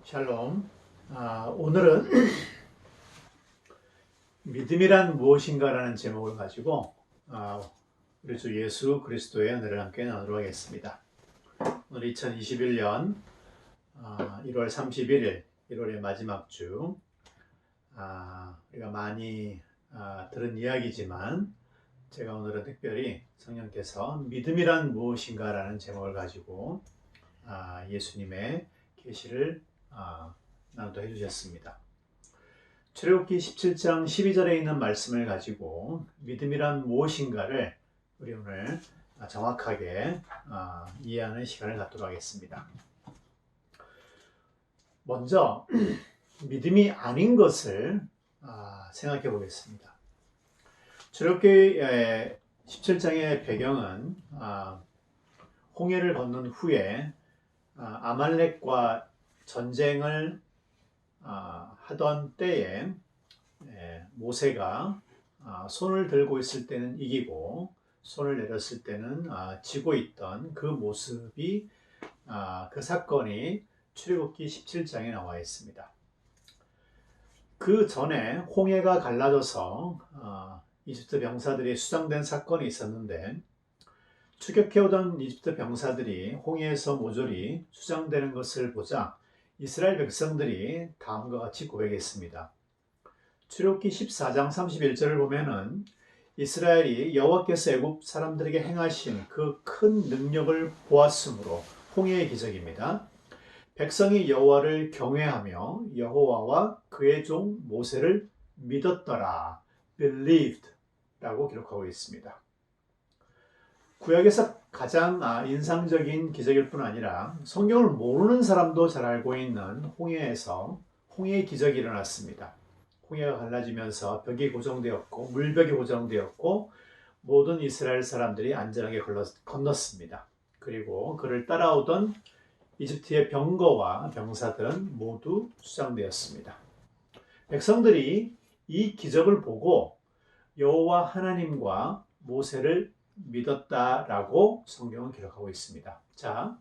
샬롬. 오늘은 믿음이란 무엇인가라는 제목을 가지고 우리 주 예수 그리스도의 은혜를 함께 나누도록 하겠습니다. 오늘 2021년 1월 31일, 1월의 마지막 주. 우리가 많이 들은 이야기지만 제가 오늘은 특별히 성령께서 믿음이란 무엇인가라는 제목을 가지고 예수님의 계시를 나누도록 해주셨습니다. 출애굽기 17장 12절에 있는 말씀을 가지고 믿음이란 무엇인가를 우리 오늘 정확하게 이해하는 시간을 갖도록 하겠습니다. 먼저 믿음이 아닌 것을 생각해 보겠습니다. 출애굽기 17장의 배경은 홍해를 건넌 후에 아말렉과 전쟁을 하던 때에 모세가 손을 들고 있을 때는 이기고 손을 내렸을 때는 지고 있던 그 모습이 그 사건이 출애굽기 17장에 나와 있습니다. 그 전에 홍해가 갈라져서 이집트 병사들이 수장된 사건이 있었는데 추격해오던 이집트 병사들이 홍해에서 모조리 수장되는 것을 보자 이스라엘 백성들이 다음과 같이 고백했습니다. 출애굽기 14장 31절을 보면은 이스라엘이 여호와께서 애굽 사람들에게 행하신 그 큰 능력을 보았으므로 홍해의 기적입니다. 백성이 여호와를 경외하며 여호와와 그의 종 모세를 믿었더라. believed 라고 기록하고 있습니다. 구약에서 가장 인상적인 기적일 뿐 아니라 성경을 모르는 사람도 잘 알고 있는 홍해에서 홍해의 기적이 일어났습니다. 홍해가 갈라지면서 벽이 고정되었고 물벽이 고정되었고 모든 이스라엘 사람들이 안전하게 건넜습니다. 그리고 그를 따라오던 이집트의 병거와 병사들은 모두 수장되었습니다. 백성들이 이 기적을 보고 여호와 하나님과 모세를 믿었다라고 성경은 기록하고 있습니다. 자,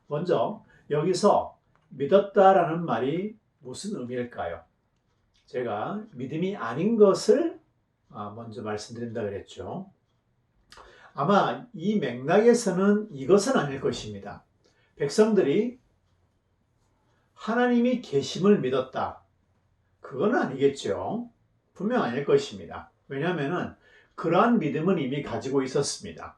먼저 여기서 믿었다라는 말이 무슨 의미일까요? 제가 믿음이 아닌 것을 먼저 말씀드린다 그랬죠. 아마 이 맥락에서는 이것은 아닐 것입니다. 백성들이 하나님이 계심을 믿었다. 그건 아니겠죠. 분명 아닐 것입니다. 왜냐하면 그러한 믿음은 이미 가지고 있었습니다.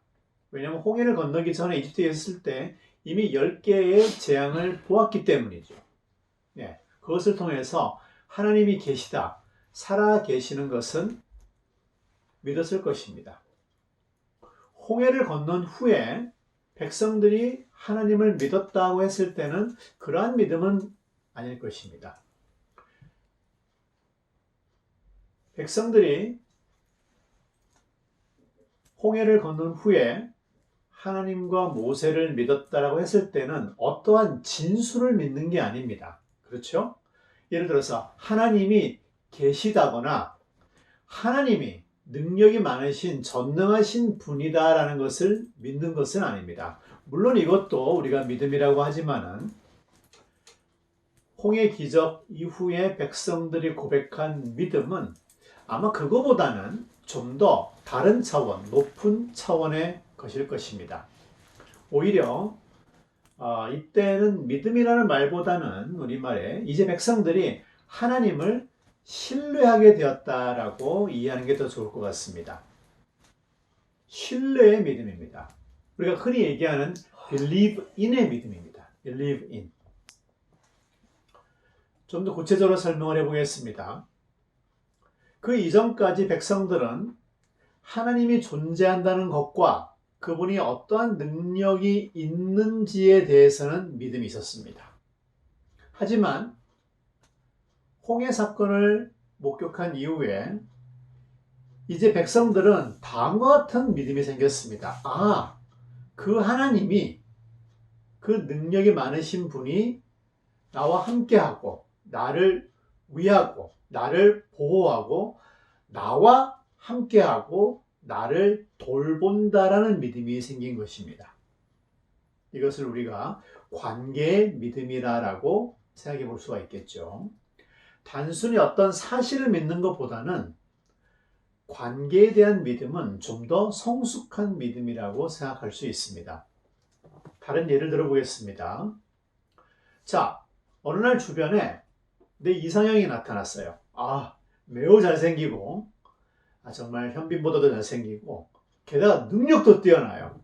왜냐하면 홍해를 건너기 전에 이집트에 있을 때 이미 10개의 재앙을 보았기 때문이죠. 그것을 통해서 하나님이 계시다, 살아 계시는 것은 믿었을 것입니다. 홍해를 건넌 후에 백성들이 하나님을 믿었다고 했을 때는 그러한 믿음은 아닐 것입니다. 백성들이 홍해를 건넌 후에 하나님과 모세를 믿었다라고 했을 때는 어떠한 진술을 믿는 게 아닙니다. 그렇죠? 예를 들어서 하나님이 계시다거나 하나님이 능력이 많으신 전능하신 분이다라는 것을 믿는 것은 아닙니다. 물론 이것도 우리가 믿음이라고 하지만은 홍해 기적 이후에 백성들이 고백한 믿음은 아마 그거보다는 좀 더 다른 차원, 높은 차원의 것일 것입니다. 오히려 이때는 믿음이라는 말보다는 우리말에 이제 백성들이 하나님을 신뢰하게 되었다라고 이해하는 게 더 좋을 것 같습니다. 신뢰의 믿음입니다. 우리가 흔히 얘기하는 believe in의 믿음입니다. believe in. 좀 더 구체적으로 설명을 해보겠습니다. 그 이전까지 백성들은 하나님이 존재한다는 것과 그분이 어떠한 능력이 있는지에 대해서는 믿음이 있었습니다. 하지만 홍해 사건을 목격한 이후에 이제 백성들은 다음과 같은 믿음이 생겼습니다. 그 하나님이 그 능력이 많으신 분이 나와 함께하고 나를 위하고 나를 보호하고 나와 함께하고 나를 돌본다라는 믿음이 생긴 것입니다. 이것을 우리가 관계의 믿음이라고 생각해 볼 수가 있겠죠. 단순히 어떤 사실을 믿는 것보다는 관계에 대한 믿음은 좀 더 성숙한 믿음이라고 생각할 수 있습니다. 다른 예를 들어보겠습니다. 자, 어느 날 주변에 내 이상형이 나타났어요. 매우 잘생기고, 정말 현빈보다도 잘생기고, 게다가 능력도 뛰어나요.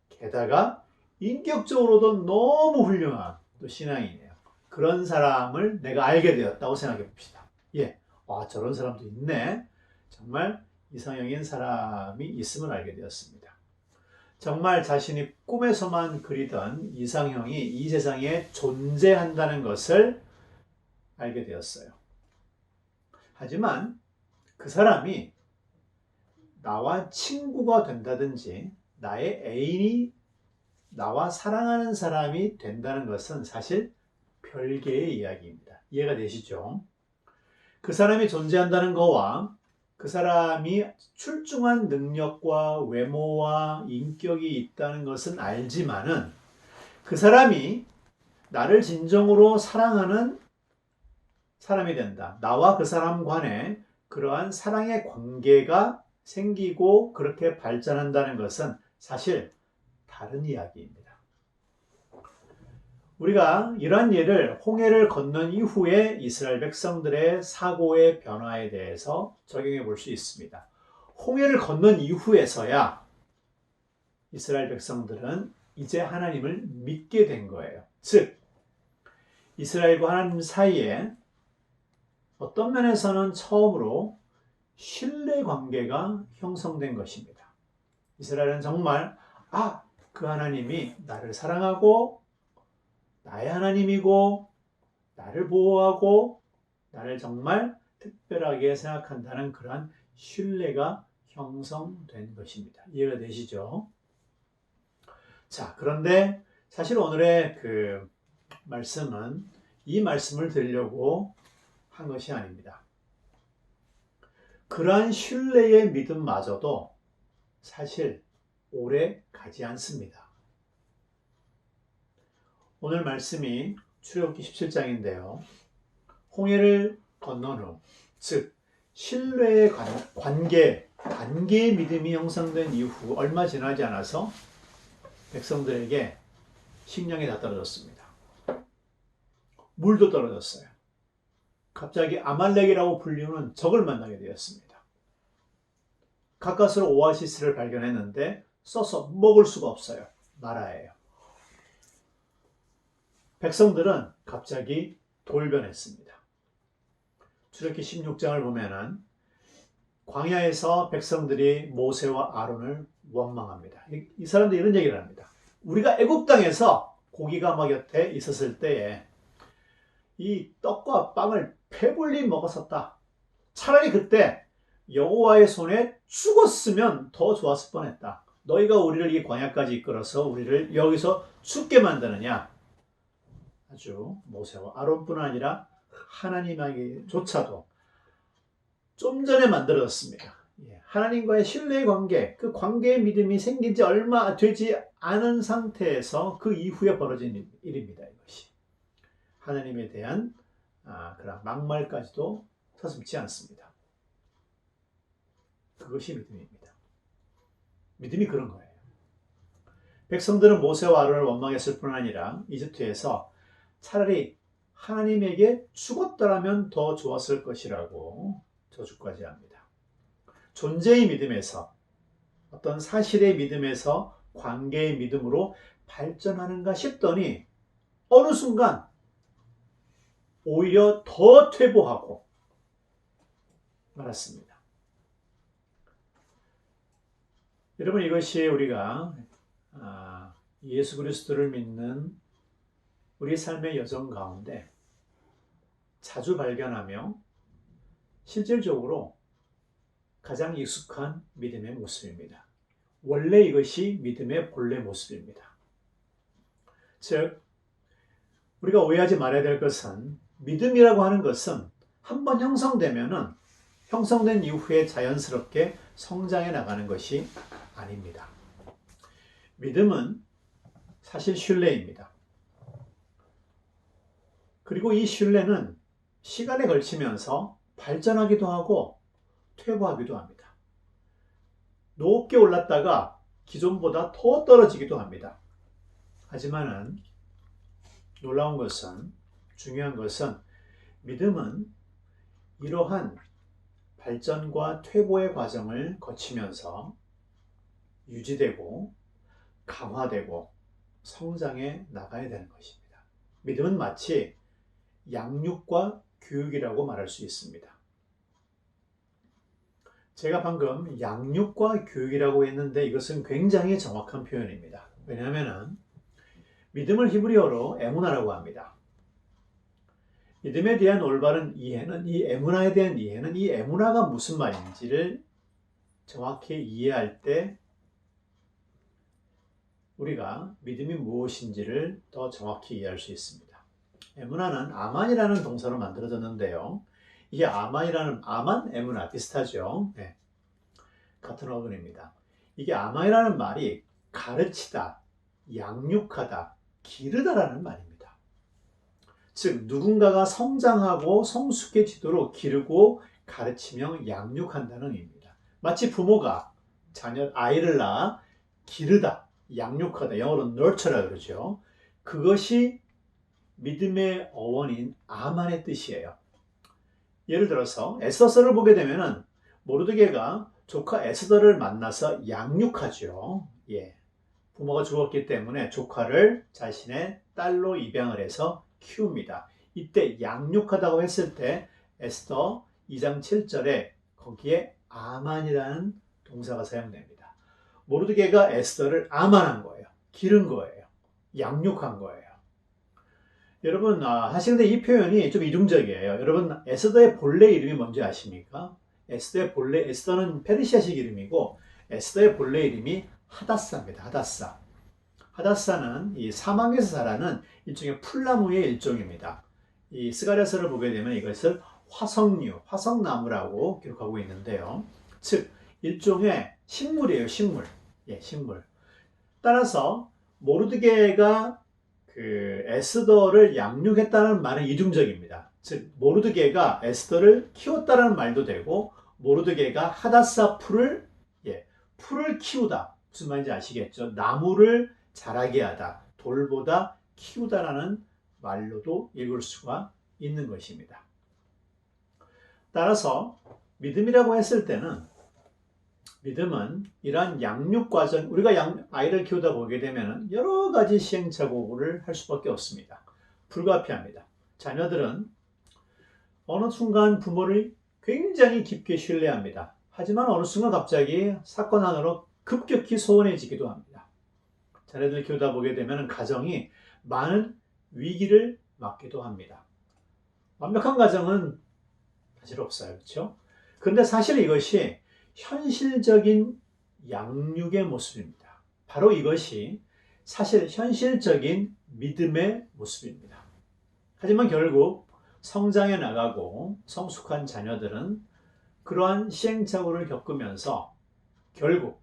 게다가 인격적으로도 너무 훌륭한 또 신앙이네요. 그런 사람을 내가 알게 되었다고 생각해 봅시다. 예, 저런 사람도 있네. 정말 이상형인 사람이 있음을 알게 되었습니다. 정말 자신이 꿈에서만 그리던 이상형이 이 세상에 존재한다는 것을 알게 되었어요. 하지만 그 사람이 나와 친구가 된다든지 나의 애인이 나와 사랑하는 사람이 된다는 것은 사실 별개의 이야기입니다. 이해가 되시죠? 그 사람이 존재한다는 거와 그 사람이 출중한 능력과 외모와 인격이 있다는 것은 알지만은 그 사람이 나를 진정으로 사랑하는 사람이 된다. 나와 그 사람 간에 그러한 사랑의 관계가 생기고 그렇게 발전한다는 것은 사실 다른 이야기입니다. 우리가 이러한 예를 홍해를 건넌 이후에 이스라엘 백성들의 사고의 변화에 대해서 적용해 볼 수 있습니다. 홍해를 건넌 이후에서야 이스라엘 백성들은 이제 하나님을 믿게 된 거예요. 즉, 이스라엘과 하나님 사이에 어떤 면에서는 처음으로 신뢰 관계가 형성된 것입니다. 이스라엘은 정말 그 하나님이 나를 사랑하고 나의 하나님이고 나를 보호하고 나를 정말 특별하게 생각한다는 그러한 신뢰가 형성된 것입니다. 이해가 되시죠? 자, 그런데 사실 오늘의 그 말씀은 이 말씀을 드리려고 한 것이 아닙니다. 그러한 신뢰의 믿음마저도 사실 오래 가지 않습니다. 오늘 말씀이 출애굽기 17장인데요. 홍해를 건넌 후, 즉 신뢰의 관계의 믿음이 형성된 이후 얼마 지나지 않아서 백성들에게 식량이 다 떨어졌습니다. 물도 떨어졌어요. 갑자기 아말렉이라고 불리는 적을 만나게 되었습니다. 가까스로 오아시스를 발견했는데 써서 먹을 수가 없어요. 마라예요. 백성들은 갑자기 돌변했습니다. 출애굽기 16장을 보면은 광야에서 백성들이 모세와 아론을 원망합니다. 이 사람들이 이런 얘기를 합니다. 우리가 애굽 땅에서 고기가 막 곁에 있었을 때에 이 떡과 빵을 배불리 먹었었다. 차라리 그때 여호와의 손에 죽었으면 더 좋았을 뻔했다. 너희가 우리를 이 광야까지 이끌어서 우리를 여기서 죽게 만드느냐. 아주 모세와 아론뿐 아니라 하나님에게조차도 좀 전에 만들어졌습니다. 하나님과의 신뢰의 관계, 그 관계의 믿음이 생긴 지 얼마 되지 않은 상태에서 그 이후에 벌어진 일입니다. 이것이 하나님에 대한 그런 막말까지도 서슴지 않습니다. 그것이 믿음입니다. 믿음이 그런 거예요. 백성들은 모세와 아론을 원망했을 뿐 아니라 이집트에서 차라리 하나님에게 죽었더라면 더 좋았을 것이라고 저주까지 합니다. 존재의 믿음에서 어떤 사실의 믿음에서 관계의 믿음으로 발전하는가 싶더니 어느 순간 오히려 더 퇴보하고 말았습니다. 여러분, 이것이 우리가 예수 그리스도를 믿는 우리 삶의 여정 가운데 자주 발견하며 실질적으로 가장 익숙한 믿음의 모습입니다. 원래 이것이 믿음의 본래 모습입니다. 즉, 우리가 오해하지 말아야 될 것은 믿음이라고 하는 것은 한번 형성되면은 형성된 이후에 자연스럽게 성장해 나가는 것이 아닙니다. 믿음은 사실 신뢰입니다. 그리고 이 신뢰는 시간에 걸치면서 발전하기도 하고 퇴보하기도 합니다. 높게 올랐다가 기존보다 더 떨어지기도 합니다. 하지만은 놀라운 것은, 중요한 것은 믿음은 이러한 발전과 퇴보의 과정을 거치면서 유지되고 강화되고 성장해 나가야 되는 것입니다. 믿음은 마치 양육과 교육이라고 말할 수 있습니다. 제가 방금 양육과 교육이라고 했는데 이것은 굉장히 정확한 표현입니다. 왜냐하면 믿음을 히브리어로 에무나라고 합니다. 믿음에 대한 올바른 이해는, 이 에무나에 대한 이해는 이 에무나가 무슨 말인지를 정확히 이해할 때 우리가 믿음이 무엇인지를 더 정확히 이해할 수 있습니다. 에무나는 아만이라는 동사로 만들어졌는데요. 이게 아만, 에무나 비슷하죠. 네. 같은 어근입니다. 이게 아만이라는 말이 가르치다, 양육하다, 기르다라는 말입니다. 즉 누군가가 성장하고 성숙해지도록 기르고 가르치며 양육한다는 의미입니다. 마치 부모가 아이를 낳아 기르다, 양육하다, 영어로 nurture라 그러죠. 그것이 믿음의 어원인 아만의 뜻이에요. 예를 들어서 에스더서를 보게 되면은 모르드게가 조카 에스더를 만나서 양육하죠. 부모가 죽었기 때문에 조카를 자신의 딸로 입양을 해서 키웁니다. 이때 양육하다고 했을 때 에스더 2장 7절에 거기에 아만이라는 동사가 사용됩니다. 모르드게가 에스더를 아만한 거예요. 기른 거예요. 양육한 거예요. 여러분 하시는데 이 표현이 좀 이중적이에요. 여러분 에스더의 본래 이름이 뭔지 아십니까? 에스더는 페르시아식 이름이고 에스더의 본래 이름이 하다사입니다. 하다사는 이 사막에서 자라는 일종의 풀나무의 일종입니다. 이 스가랴서를 보게 되면 이것을 화석나무라고 기록하고 있는데요. 즉 일종의 식물이에요. 식물. 따라서 모르드게가 에스더를 양육했다는 말은 이중적입니다. 즉 모르드게가 에스더를 키웠다는 말도 되고 모르드게가 하다사 풀을 키우다. 무슨 말인지 아시겠죠? 나무를 자라게 하다, 돌보다 키우다라는 말로도 읽을 수가 있는 것입니다. 따라서 믿음이라고 했을 때는 믿음은 이러한 양육 과정, 우리가 아이를 키우다 보게 되면 여러 가지 시행착오를 할 수밖에 없습니다. 불가피합니다. 자녀들은 어느 순간 부모를 굉장히 깊게 신뢰합니다. 하지만 어느 순간 갑자기 사건 하나로 급격히 소원해지기도 합니다. 자녀들 키우다 보게 되면 가정이 많은 위기를 맞기도 합니다. 완벽한 가정은 사실 없어요. 그렇죠? 그런데 사실 이것이 현실적인 양육의 모습입니다. 바로 이것이 사실 현실적인 믿음의 모습입니다. 하지만 결국 성장해 나가고 성숙한 자녀들은 그러한 시행착오를 겪으면서 결국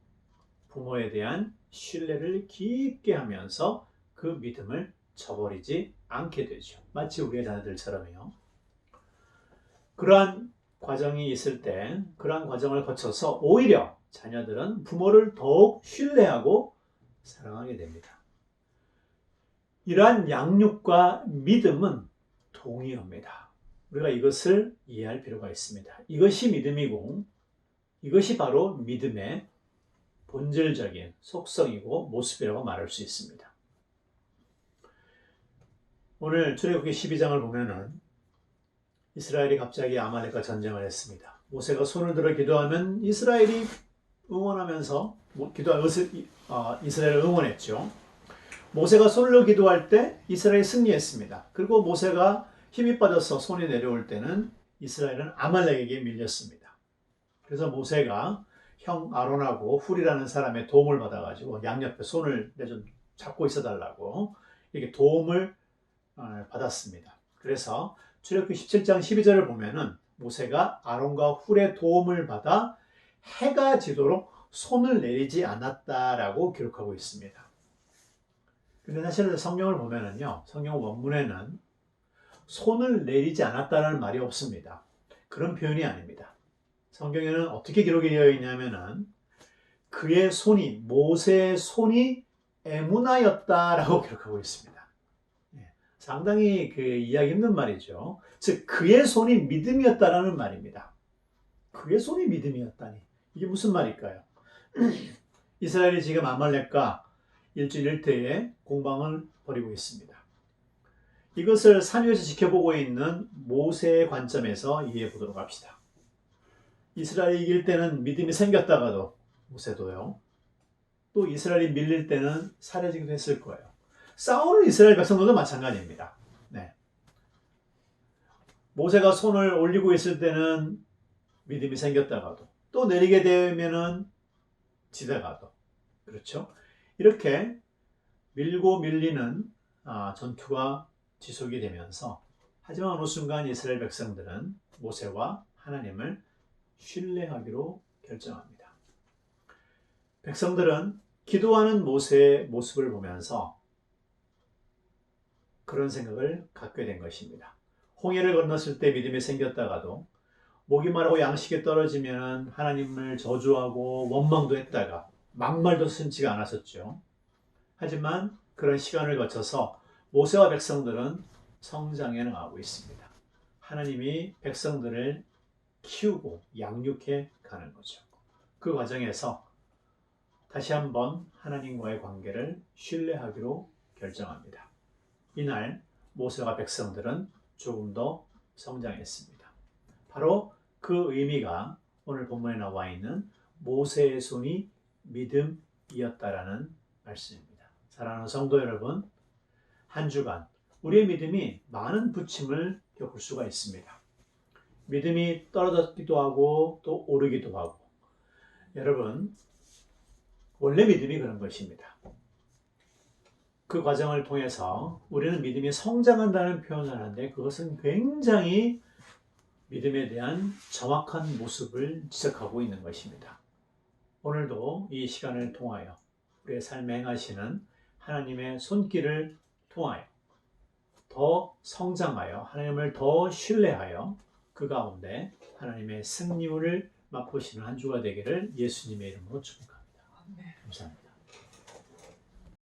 부모에 대한 신뢰를 깊게 하면서 그 믿음을 저버리지 않게 되죠. 마치 우리의 자녀들처럼요. 그러한 과정이 있을 때 그러한 과정을 거쳐서 오히려 자녀들은 부모를 더욱 신뢰하고 사랑하게 됩니다. 이러한 양육과 믿음은 동의어입니다. 우리가 이것을 이해할 필요가 있습니다. 이것이 믿음이고 이것이 바로 믿음의 본질적인 속성이고 모습이라고 말할 수 있습니다. 오늘 출애굽기 12장을 보면은 이스라엘이 갑자기 아말렉과 전쟁을 했습니다. 모세가 손을 들어 기도하면 이스라엘이 응원하면서 이스라엘을 응원했죠. 모세가 손을 들어 기도할 때 이스라엘이 승리했습니다. 그리고 모세가 힘이 빠져서 손이 내려올 때는 이스라엘은 아말렉에게 밀렸습니다. 그래서 모세가 형 아론하고 훌이라는 사람의 도움을 받아가지고 양옆에 손을 좀 잡고 있어달라고 이렇게 도움을 받았습니다. 그래서 출애굽기 17장 12절을 보면은 모세가 아론과 훌의 도움을 받아 해가 지도록 손을 내리지 않았다라고 기록하고 있습니다. 근데 사실 성경을 보면은요, 성경 원문에는 손을 내리지 않았다는 말이 없습니다. 그런 표현이 아닙니다. 성경에는 어떻게 기록이 되어 있냐면은 그의 손이, 모세의 손이 에무나였다라고 기록하고 있습니다. 상당히 이해하기 힘든 말이죠. 즉 그의 손이 믿음이었다라는 말입니다. 그의 손이 믿음이었다니 이게 무슨 말일까요? 이스라엘이 지금 아말렉과 일주일 1태에 공방을 벌이고 있습니다. 이것을 산 위에서 지켜보고 있는 모세의 관점에서 이해해 보도록 합시다. 이스라엘이 이길 때는 믿음이 생겼다가도 모세도요. 또 이스라엘이 밀릴 때는 사라지기도 했을 거예요. 싸우는 이스라엘 백성들도 마찬가지입니다. 네. 모세가 손을 올리고 있을 때는 믿음이 생겼다가도 또 내리게 되면은 지다가도 그렇죠. 이렇게 밀고 밀리는 전투가 지속이 되면서 하지만 어느 순간 이스라엘 백성들은 모세와 하나님을 신뢰하기로 결정합니다. 백성들은 기도하는 모세의 모습을 보면서 그런 생각을 갖게 된 것입니다. 홍해를 건넜을 때 믿음이 생겼다가도 목이 마르고 양식이 떨어지면 하나님을 저주하고 원망도 했다가 막말도 심지가 않았었죠. 하지만 그런 시간을 거쳐서 모세와 백성들은 성장해 나가고 있습니다. 하나님이 백성들을 키우고 양육해 가는 거죠. 그 과정에서 다시 한번 하나님과의 관계를 신뢰하기로 결정합니다. 이날 모세와 백성들은 조금 더 성장했습니다. 바로 그 의미가 오늘 본문에 나와 있는 모세의 손이 믿음이었다라는 말씀입니다. 사랑하는 성도 여러분, 한 주간 우리의 믿음이 많은 부침을 겪을 수가 있습니다. 믿음이 떨어졌기도 하고 또 오르기도 하고 여러분 원래 믿음이 그런 것입니다. 그 과정을 통해서 우리는 믿음이 성장한다는 표현을 하는데 그것은 굉장히 믿음에 대한 정확한 모습을 지적하고 있는 것입니다. 오늘도 이 시간을 통하여 우리의 삶에 행하시는 하나님의 손길을 통하여 더 성장하여 하나님을 더 신뢰하여 그 가운데 하나님의 승리를 맛보시는 한 주가 되기를 예수님의 이름으로 축복합니다. 감사합니다.